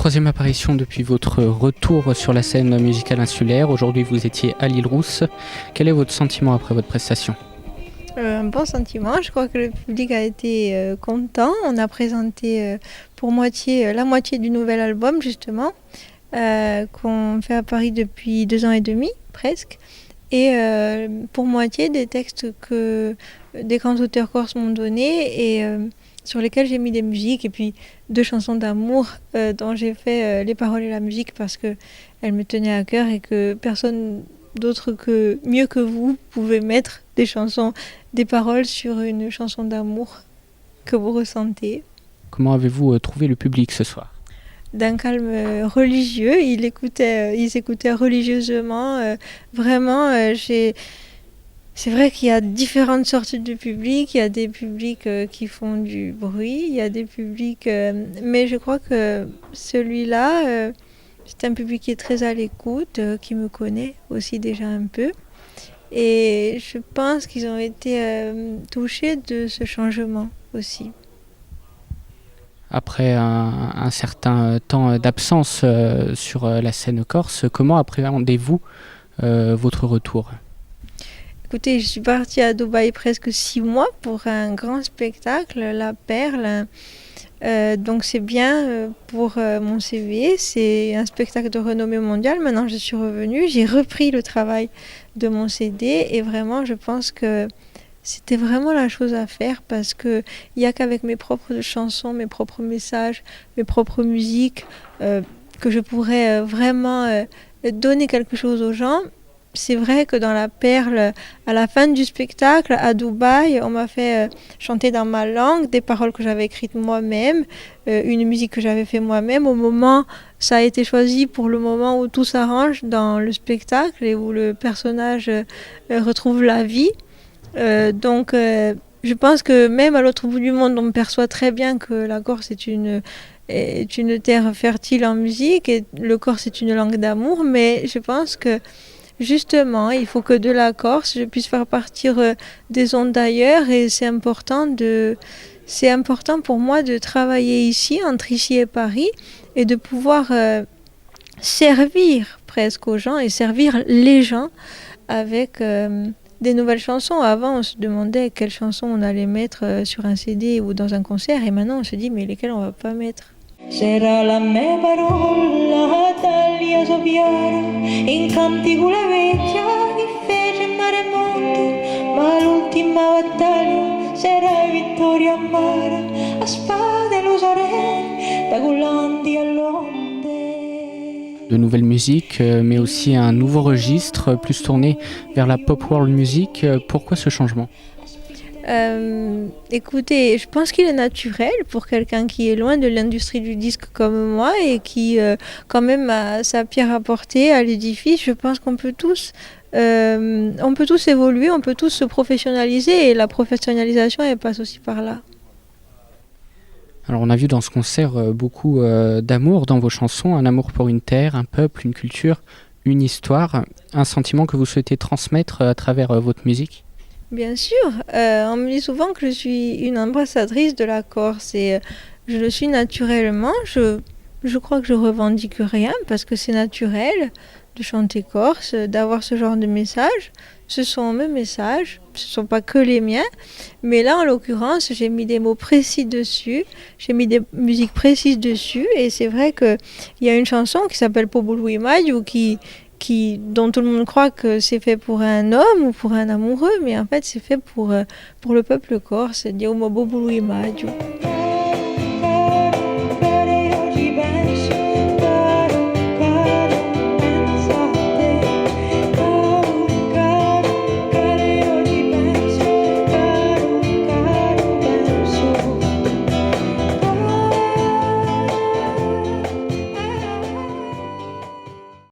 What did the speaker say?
troisième apparition depuis votre retour sur la scène musicale insulaire. Aujourd'hui, vous étiez à l'Île Rousse. Quel est votre sentiment après votre prestation ? Un bon sentiment, je crois que le public a été content. On a présenté pour la moitié du nouvel album justement, qu'on fait à Paris depuis 2 ans et demi presque. Et pour moitié des textes que des grands auteurs corses m'ont donnés et sur lesquels j'ai mis des musiques, et puis 2 chansons d'amour dont j'ai fait les paroles et la musique parce qu'elles me tenaient à cœur et que personne d'autre que mieux que vous pouvez mettre des paroles sur une chanson d'amour que vous ressentez. Comment avez-vous trouvé le public ce soir ? D'un calme religieux, ils écoutaient religieusement. Vraiment, c'est vrai qu'il y a différentes sortes de publics. Il y a des publics qui font du bruit, il y a des publics... mais je crois que celui-là, c'est un public qui est très à l'écoute, qui me connaît aussi déjà un peu. Et je pense qu'ils ont été touchés de ce changement aussi. Après un certain temps d'absence sur la scène corse, comment appréhendez-vous votre retour ? Écoutez, je suis partie à Dubaï presque 6 mois pour un grand spectacle, La Perle. Donc c'est bien pour mon CV, c'est un spectacle de renommée mondiale. Maintenant je suis revenue, j'ai repris le travail de mon CD et vraiment je pense que c'était vraiment la chose à faire parce qu'il n'y a qu'avec mes propres chansons, mes propres messages, mes propres musiques que je pourrais vraiment donner quelque chose aux gens. C'est vrai que dans La Perle, à la fin du spectacle, à Dubaï, on m'a fait chanter dans ma langue des paroles que j'avais écrites moi-même, une musique que j'avais fait moi-même. Au moment, ça a été choisi pour le moment où tout s'arrange dans le spectacle et où le personnage retrouve la vie. Donc, je pense que même à l'autre bout du monde, on perçoit très bien que la Corse est une terre fertile en musique et le Corse est une langue d'amour, mais je pense que justement, il faut que de la Corse, je puisse faire partir des ondes d'ailleurs et c'est important pour moi de travailler ici, entre ici et Paris, et de pouvoir servir presque aux gens et servir les gens avec des nouvelles chansons. Avant, on se demandait quelles chansons on allait mettre sur un CD ou dans un concert et maintenant on se dit mais lesquelles on va pas mettre. C'era la mia parola taglia soppiara in cantico la vecchia che fece mare mondo ma l'ultima battaglia sarà vittoria amara a spade lo sarei da Golandi all'onde. De nouvelles musiques, mais aussi un nouveau registre, plus tourné vers la pop world music. Pourquoi ce changement ? Écoutez, je pense qu'il est naturel pour quelqu'un qui est loin de l'industrie du disque comme moi et qui quand même a sa pierre à porter à l'édifice. Je pense qu'on peut tous évoluer, on peut tous se professionnaliser et la professionnalisation elle passe aussi par là. Alors on a vu dans ce concert beaucoup d'amour dans vos chansons, un amour pour une terre, un peuple, une culture, une histoire, un sentiment que vous souhaitez transmettre à travers votre musique. Bien sûr, on me dit souvent que je suis une ambassadrice de la Corse et je le suis naturellement. Je crois que je revendique rien parce que c'est naturel de chanter corse, d'avoir ce genre de messages. Ce sont mes messages, ce ne sont pas que les miens, mais là en l'occurrence j'ai mis des mots précis dessus, j'ai mis des musiques précises dessus et c'est vrai qu'il y a une chanson qui s'appelle Pobulu Imaju dont tout le monde croit que c'est fait pour un homme ou pour un amoureux, mais en fait c'est fait pour le peuple corse, Dieu Pobulu Imaju.